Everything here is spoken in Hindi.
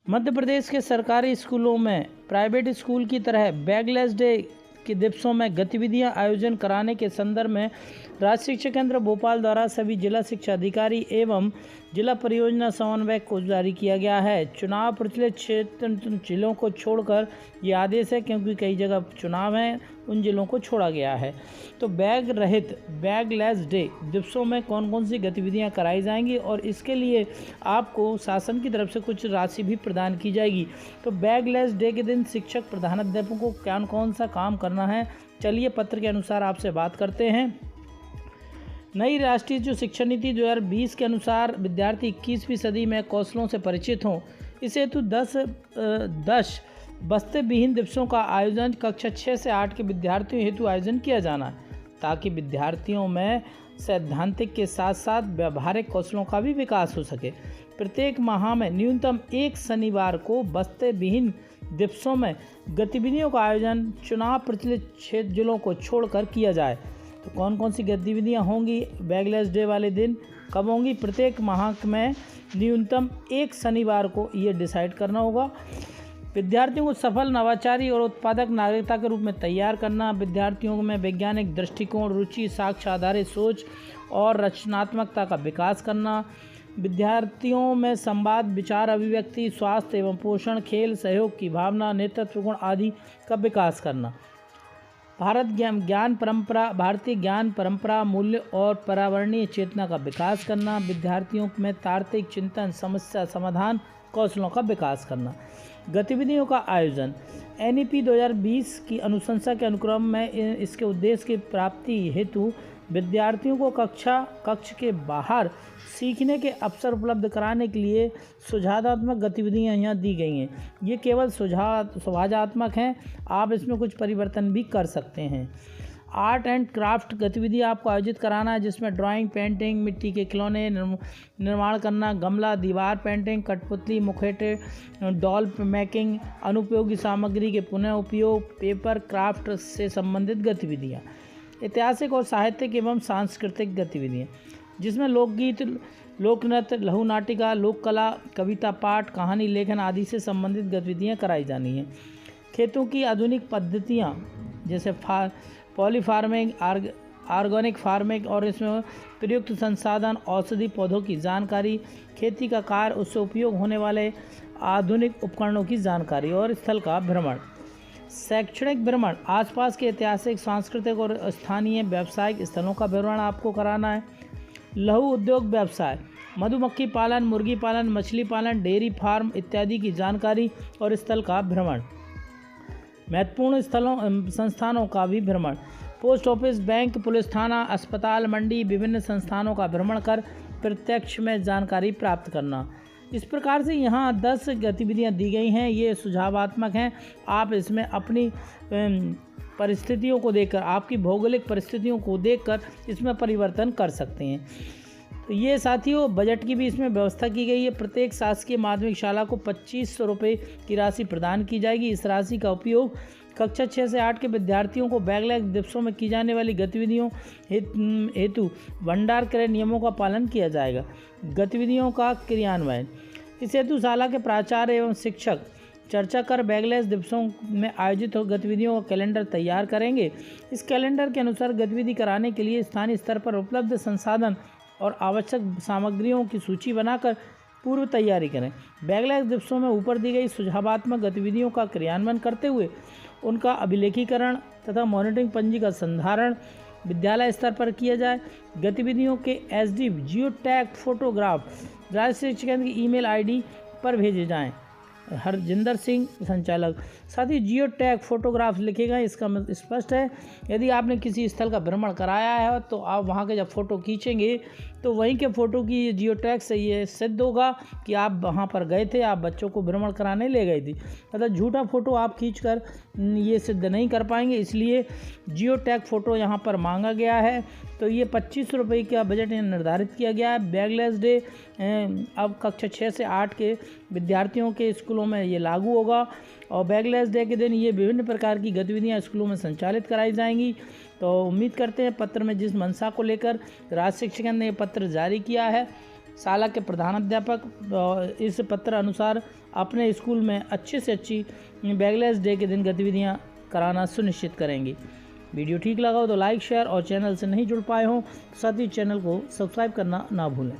मध्य प्रदेश के सरकारी स्कूलों में प्राइवेट स्कूल की तरह बैगलेस डे के दिवसों में गतिविधियां आयोजन कराने के संदर्भ में राज्य शिक्षा केंद्र भोपाल द्वारा सभी जिला शिक्षा अधिकारी एवं जिला परियोजना समन्वयक को जारी किया गया है। चुनाव प्रचलित क्षेत्र जिलों को छोड़कर ये आदेश है, क्योंकि कई जगह चुनाव हैं, उन जिलों को छोड़ा गया है। तो बैग रहित बैगलेस डे दिवसों में कौन कौन सी गतिविधियां कराई जाएंगी और इसके लिए आपको शासन की तरफ से कुछ राशि भी प्रदान की जाएगी। तो बैगलेस डे के दिन शिक्षक प्रधानाध्यापकों को कौन कौन सा काम करना है, चलिए पत्र के अनुसार आपसे बात करते हैं। नई राष्ट्रीय जो शिक्षा नीति 2020 के अनुसार विद्यार्थी 21वीं सदी में कौशलों से परिचित हों, इस हेतु 10 बस्ते विहीन दिवसों का आयोजन कक्षा 6 से 8 के विद्यार्थियों हेतु आयोजन किया जाना है, ताकि विद्यार्थियों में सैद्धांतिक के साथ साथ व्यावहारिक कौशलों का भी विकास हो सके। प्रत्येक माह में न्यूनतम एक शनिवार को बस्ते विहीन दिवसों में गतिविधियों का आयोजन चुनाव प्रचलित क्षेत्र जिलों को छोड़कर किया जाए। तो कौन कौन सी गतिविधियां होंगी बैगलेस डे वाले दिन, कब होंगी? प्रत्येक माह में न्यूनतम एक शनिवार को ये डिसाइड करना होगा। विद्यार्थियों को सफल, नवाचारी और उत्पादक नागरिकता के रूप में तैयार करना। विद्यार्थियों में वैज्ञानिक दृष्टिकोण, रुचि, साक्ष्य आधारित सोच और रचनात्मकता का विकास करना। विद्यार्थियों में संवाद, विचार अभिव्यक्ति, स्वास्थ्य एवं पोषण, खेल, सहयोग की भावना, नेतृत्व गुण आदि का विकास करना। भारतीय ज्ञान परंपरा, मूल्य और पर्यावरणीय चेतना का विकास करना। विद्यार्थियों में तार्किक चिंतन, समस्या समाधान कौशलों का विकास करना। गतिविधियों का आयोजन NEP 2020 की अनुशंसा के अनुक्रम में इसके उद्देश्य की प्राप्ति हेतु विद्यार्थियों को कक्ष के बाहर सीखने के अवसर उपलब्ध कराने के लिए सुझावात्मक गतिविधियां यहाँ दी गई हैं। ये केवल सुझावात्मक हैं, आप इसमें कुछ परिवर्तन भी कर सकते हैं। आर्ट एंड क्राफ्ट गतिविधि आपको आयोजित कराना है, जिसमें ड्राइंग, पेंटिंग, मिट्टी के खिलौने निर्माण करना, गमला, दीवार पेंटिंग, कठपुतली, मुखौटे, डॉल मेकिंग, अनुपयोगी सामग्री के पुनः उपयोग, पेपर क्राफ्ट से संबंधित गतिविधियाँ। ऐतिहासिक और साहित्यिक एवं सांस्कृतिक गतिविधियाँ, जिसमें लोकगीत, लोकनृत्य, लघु नाटिका, लोक कला, कविता पाठ, कहानी लेखन आदि से संबंधित गतिविधियाँ कराई जानी हैं। खेतों की आधुनिक पद्धतियाँ जैसे पॉली फार्मिंग, ऑर्गेनिक फार्मिंग और इसमें प्रयुक्त संसाधन, औषधि पौधों की जानकारी, खेती का कार्य, उससे उपयोग होने वाले आधुनिक उपकरणों की जानकारी और स्थल का भ्रमण। शैक्षणिक भ्रमण, आसपास के ऐतिहासिक, सांस्कृतिक और स्थानीय व्यावसायिक स्थलों का भ्रमण आपको कराना है। लघु उद्योग व्यवसाय, मधुमक्खी पालन, मुर्गी पालन, मछली पालन, डेयरी फार्म इत्यादि की जानकारी और स्थल का भ्रमण। महत्वपूर्ण संस्थानों का भी भ्रमण, पोस्ट ऑफिस, बैंक, पुलिस थाना, अस्पताल, मंडी, विभिन्न संस्थानों का भ्रमण कर प्रत्यक्ष में जानकारी प्राप्त करना। इस प्रकार से यहाँ 10 गतिविधियाँ दी गई हैं, ये सुझावात्मक हैं। आप इसमें अपनी परिस्थितियों को देखकर, आपकी भौगोलिक परिस्थितियों को देखकर इसमें परिवर्तन कर सकते हैं। तो ये साथियों, बजट की भी इसमें व्यवस्था की गई है। प्रत्येक शासकीय माध्यमिक शाला को 2500 रुपये की राशि प्रदान की जाएगी। इस राशि का उपयोग कक्षा 6 से 8 के विद्यार्थियों को बैगलेस दिवसों में की जाने वाली गतिविधियों हेतु भंडार क्रय नियमों का पालन किया जाएगा। गतिविधियों का क्रियान्वयन, इस हेतु शाला के प्राचार्य एवं शिक्षक चर्चा कर बैगलेस दिवसों में आयोजित गतिविधियों का कैलेंडर तैयार करेंगे। इस कैलेंडर के अनुसार गतिविधि कराने के लिए स्थानीय स्तर पर उपलब्ध संसाधन और आवश्यक सामग्रियों की सूची बनाकर पूर्व तैयारी करें। बैगलेस दिवसों में ऊपर दी गई सुझावात्मक गतिविधियों का क्रियान्वयन करते हुए उनका अभिलेखीकरण तथा मॉनिटरिंग पंजी का संधारण विद्यालय स्तर पर किया जाए। गतिविधियों के SD जियो टैग फोटोग्राफ राज्य शिक्षा केंद्र की email ID पर भेजे जाएं। हरजिंदर सिंह, संचालक। साथ ही जियो टैग फोटोग्राफ लिखेगा, इसका स्पष्ट है। यदि आपने किसी स्थल का भ्रमण कराया है तो आप वहां के जब फ़ोटो खींचेंगे तो वहीं के फ़ोटो की जियो टैग से ये सिद्ध होगा कि आप वहां पर गए थे, आप बच्चों को भ्रमण कराने ले गए थे। मतलब झूठा फ़ोटो आप खींचकर ये सिद्ध नहीं कर पाएंगे, इसलिए जियो टैग फ़ोटो यहाँ पर मांगा गया है। तो ये 2500 रुपये का बजट निर्धारित किया गया है। बैगलेस डे अब कक्षा 6 से 8 के विद्यार्थियों के स्कूलों में ये लागू होगा और बैगलेस डे के दिन ये विभिन्न प्रकार की गतिविधियां स्कूलों में संचालित कराई जाएंगी। तो उम्मीद करते हैं पत्र में जिस मंशा को लेकर राज्य शिक्षा केंद्र ने ये पत्र जारी किया है शाला के प्रधानाध्यापक इस पत्र अनुसार अपने स्कूल में अच्छे से अच्छी बैगलेस डे के दिन गतिविधियां कराना सुनिश्चित करेंगी। वीडियो ठीक लगा हो तो लाइक, शेयर और चैनल से नहीं जुड़ पाए हों तो साथ ही चैनल को सब्सक्राइब करना ना भूलें।